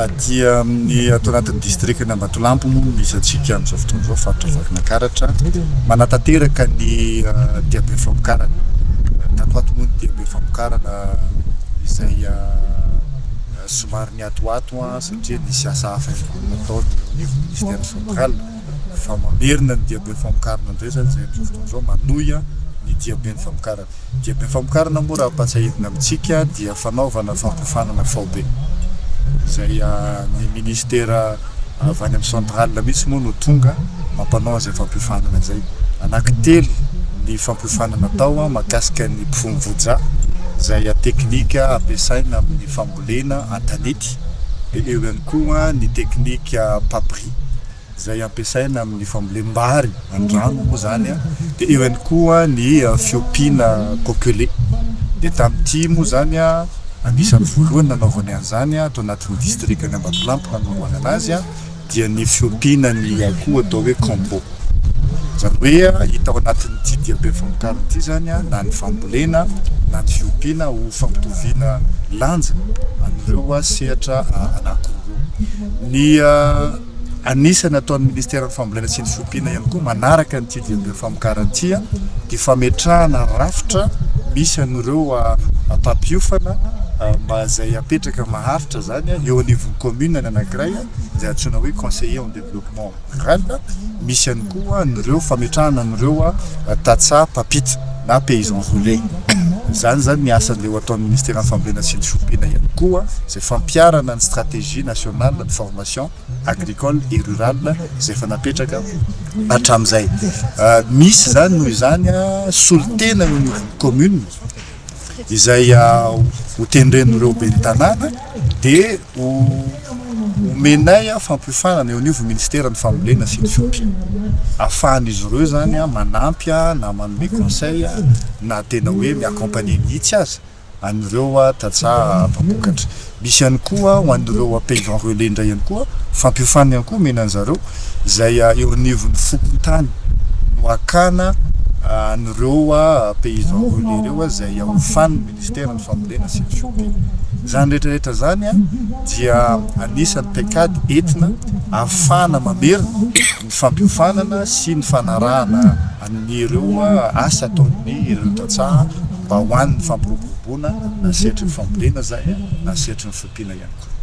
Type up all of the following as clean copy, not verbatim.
dia amin'ny atao anatin'ny districtna Ambatolampy moa misy atsika amin'izao fotoana izao faritra Vakinankaratra manatanteraka ny diabe famokarana. Tato ato moa ny diabe famokarana izay somary niatoato satria nisy asa hafa nataony eo ministère central fa mamerina ny diabe famokarana indray zany zay amin'izao fotoana izao manohy ny diaben'ny famokarana. Diaben'ny famokarana moa raha patsahidina amintsika dia fanaovana fampifanana faobe. Zay ny ministère avy any amin'ny central mihitsy moa no tonga mampanao zay fampifanana zay. Anankitelo ny fampifanana atao mahakasika ny mpifono-voja zay teknika ampiasaina amin'ny fambolena an-tanety. Dia eo ihany koa ny teknika papry zay ampiasaina amin'ny fambolem-bary an-drano moa zany dia eo ihany koa ny fiompiana kokelé. Dia tamin'ity moa zany anisan'ny voalohany nanaovany an'izany atao anatin'ny districtny Ambatolampy nanaovana anazy dia ny fiompiana ny akoho atao hoe combo. Zany hoe hita ao anatin'ity diabe famokarana ity zany na ny fambolena na ny fiompiana ho fampitoviana lanja anireo sehatra anankiroa. Ny anisany ataon'ny ministère fambolena sy ny fiompiana ihany koa manaraka nyity diabe famokarana ity dia fametrahana rafitra misy an'ireo mpapiofana zay apetraka maharitra zany eo anivon'ny commune ny anankiray izay antsoina hoe conseiller en développement rural. Misy ihany koa an'ireo fametrahana an'ireo tatsa papita na paysan roulé. Zany zany ny asan'ilay ataon'ny ministère fambolena sy ny fiompiana ihany koa zay fampiarana ny stratégie nationale de formation agricole et rurale zay efa napetraka hatramin'izay. Misy zany noho izany solitena eo anivon'ny commune izay hotendren'ireo be ny tanàna dia omenay fampifanana eo anivon'ny ministère ny fambolena sy ny fiompiana ahafahan'izy ireo zany manampy na manome conseil na tena hoe miaccompagner mihitsy aza an'ireo tatsa mpamokatra. Misy ihany koa ho an'ireo paysan relais indray ihany koa fampifanana ihany koa omena an'zareo zay eo anivon'ny fokontany no akana an'ireo paysan relais ireo zay hofan'ny ministère ny fambolena sy ny fiompiana. Zany rehetrarehetra zany dia anisan'ny paikady entina ahafahana mamerina ny fampifanana sy ny fanarahana an'ireo asa ataon'ny ireo tatsa mba ho an'ny fampiroboroboana na sehatry ny fambolena zay na sehatry ny fiompiana ihany koa.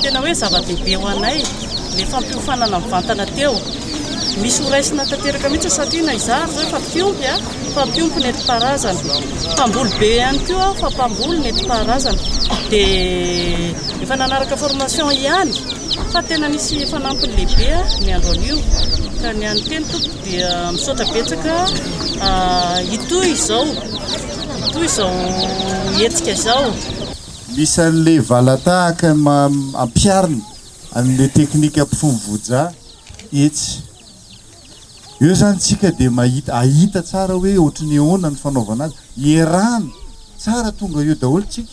Tena hoe zava-dehibe ho anay le fampiofanana mivantana teo. Misy horaisina tanteraka mihitsy satria na izary zao fampiompy nentim-paharazana, mpamboly be ihany koa fa mpamboly nentim-paharazana. Dia efa nanaraka formation ihany fa tena nisy fanampiny lehibe ny andro an'io ka ny any teny tompo dia misaotra betsaka itoy izao hetsika izao. Misy an'le valatahaka ampiarina an'le teknika mpifono-voja etsy. Eo zany tsika dia ahita tsara hoe ohatrin'ny ahoana ny fanaovana azy. Ierahana tsara tonga eo daholo tsika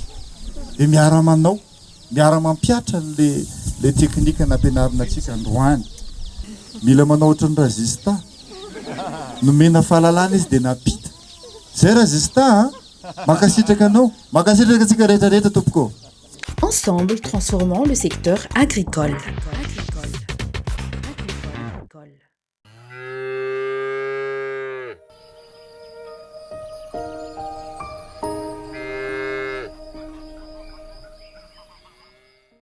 dia miara-manao, miara-mampiatra le teknika nampianarina tsika androany. Mila manao ohatran'ny résistant. Nomena fahalalana izy dia napita. Zay résistant Ensemble, transformons le secteur agricole.